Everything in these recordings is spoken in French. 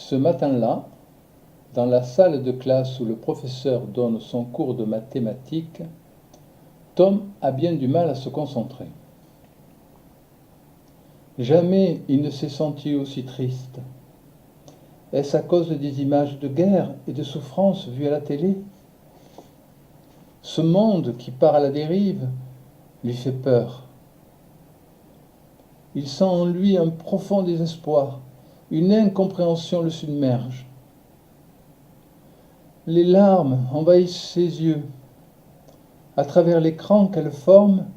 Ce matin-là, dans la salle de classe où le professeur donne son cours de mathématiques, Tom a bien du mal à se concentrer. Jamais il ne s'est senti aussi triste. Est-ce à cause des images de guerre et de souffrance vues à la télé? Ce monde qui part à la dérive lui fait peur. Il sent en lui un profond désespoir. Une incompréhension le submerge. Les larmes envahissent ses yeux. À travers l'écran qu'elles forment,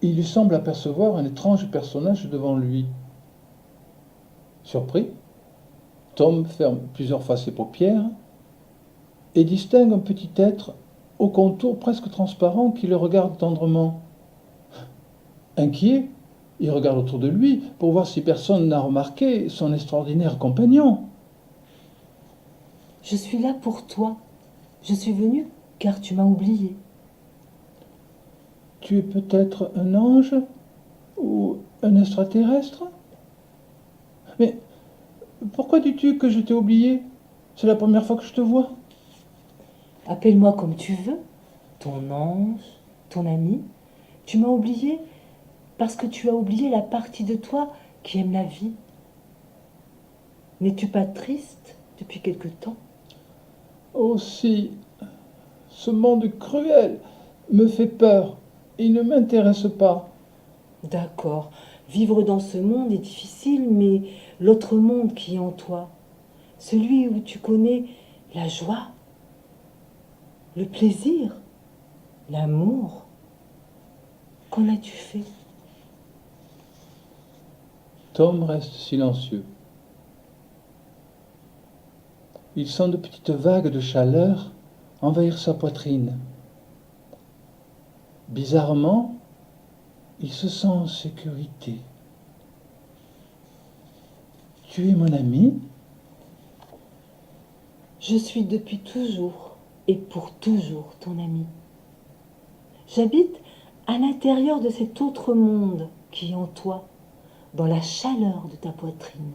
il lui semble apercevoir un étrange personnage devant lui. Surpris, Tom ferme plusieurs fois ses paupières et distingue un petit être au contour presque transparent qui le regarde tendrement. Inquiet, il regarde autour de lui pour voir si personne n'a remarqué son extraordinaire compagnon. Je suis là pour toi. Je suis venue car tu m'as oublié. Tu es peut-être un ange ou un extraterrestre? Mais pourquoi dis-tu que je t'ai oublié? C'est la première fois que je te vois. Appelle-moi comme tu veux, ton ange, ton ami. Tu m'as oublié parce que tu as oublié la partie de toi qui aime la vie. N'es-tu pas triste depuis quelque temps? Aussi, ce monde cruel me fait peur. Il ne m'intéresse pas. D'accord, vivre dans ce monde est difficile, mais l'autre monde qui est en toi, celui où tu connais la joie, le plaisir, l'amour, qu'en as-tu fait? Tom reste silencieux. Il sent de petites vagues de chaleur envahir sa poitrine. Bizarrement, il se sent en sécurité. Tu es mon ami? Je suis depuis toujours et pour toujours ton ami. J'habite à l'intérieur de cet autre monde qui est en toi, dans la chaleur de ta poitrine.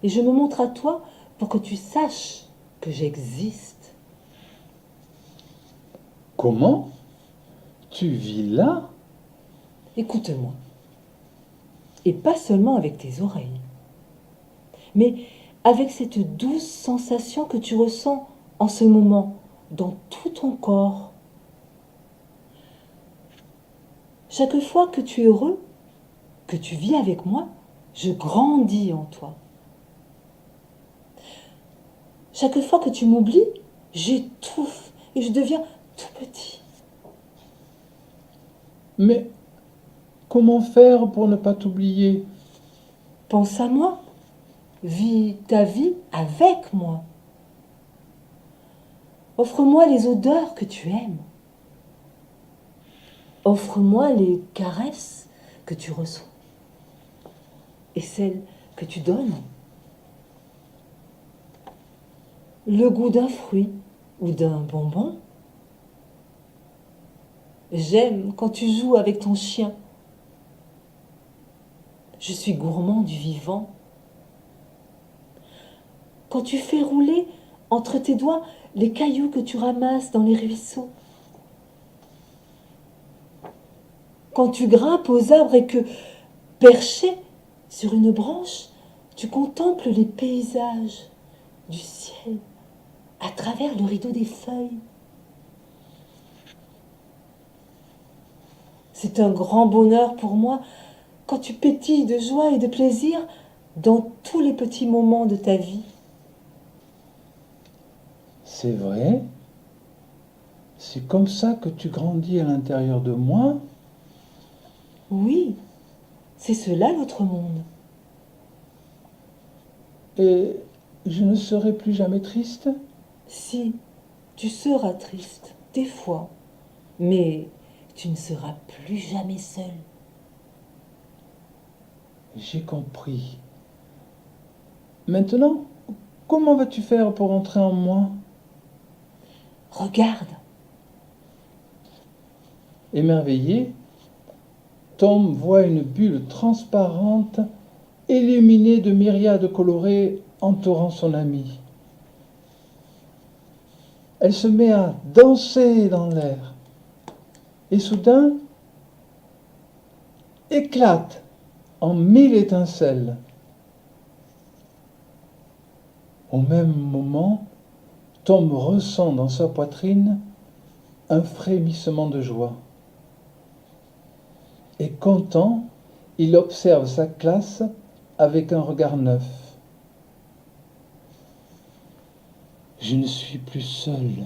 Et je me montre à toi pour que tu saches que j'existe. Comment? Tu vis là? Écoute-moi. Et pas seulement avec tes oreilles, mais avec cette douce sensation que tu ressens en ce moment dans tout ton corps. Chaque fois que tu es heureux, que tu vis avec moi, je grandis en toi. Chaque fois que tu m'oublies, j'étouffe et je deviens tout petit. Mais comment faire pour ne pas t'oublier? Pense à moi. Vis ta vie avec moi. Offre-moi les odeurs que tu aimes. Offre-moi les caresses que tu reçois et celles que tu donnes. Le goût d'un fruit ou d'un bonbon. J'aime quand tu joues avec ton chien. Je suis gourmand du vivant. Quand tu fais rouler entre tes doigts les cailloux que tu ramasses dans les ruisseaux. Quand tu grimpes aux arbres et que, perché sur une branche, tu contemples les paysages du ciel à travers le rideau des feuilles. C'est un grand bonheur pour moi quand tu pétilles de joie et de plaisir dans tous les petits moments de ta vie. C'est vrai? C'est comme ça que tu grandis à l'intérieur de moi? Oui, c'est cela l'autre monde. Et je ne serai plus jamais triste? Si, tu seras triste, des fois, mais tu ne seras plus jamais seul. J'ai compris. Maintenant, comment vas-tu faire pour entrer en moi? Regarde, Émerveillé, Tom voit une bulle transparente illuminée de myriades colorées entourant son ami. Elle se met à danser dans l'air et soudain éclate en 1000 étincelles. Au même moment, Tom ressent dans sa poitrine un frémissement de joie. Et content, il observe sa classe avec un regard neuf. Je ne suis plus seul.